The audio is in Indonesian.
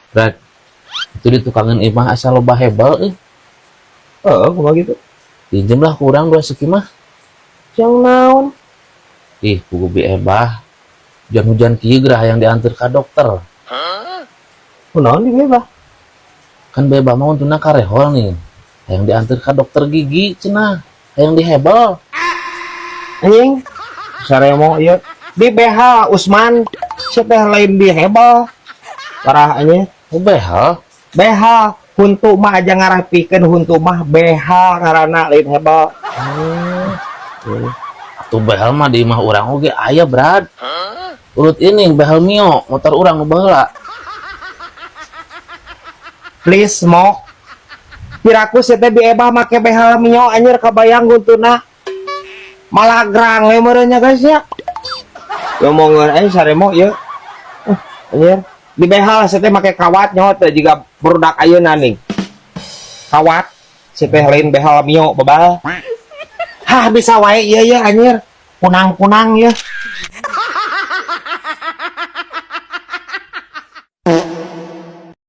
Brad, itu di tukangan imah asal loba hebel Kumaha gitu. pinjem lah kurang 2 seki mah. Yang naon? Ih kugu bi ebah hujan-hujan kieu gerah yang diantar ke dokter. Kunaon di bebah? Kan bebah mau untuna karehol nih yang diantar ke dokter gigi cenah yang dihebel. Anjing. Saremo ieu di BH Usman. Siapa lain di hebel? Parah anjing. Behel BH huntu mah aja ngarapikeun huntu mah BH ngaranna lain hebel. tuh behel mah di imah urang oge aya Brad. Urut ini behel mio motor urang nu baheula. Please mo. Piraku si teh ebah make behel mio anjir kabayang huntuna. Malagrang meureunnya guys ya. Ngomongkeun aing saremo ieu. Anjir. Di behel si teh make kawat nyaho teh jiga produk ayeuna nih. Kawat si teh lain behel mio bebal. Hah bisa wae ieu anjir. Kunang-kunang ya.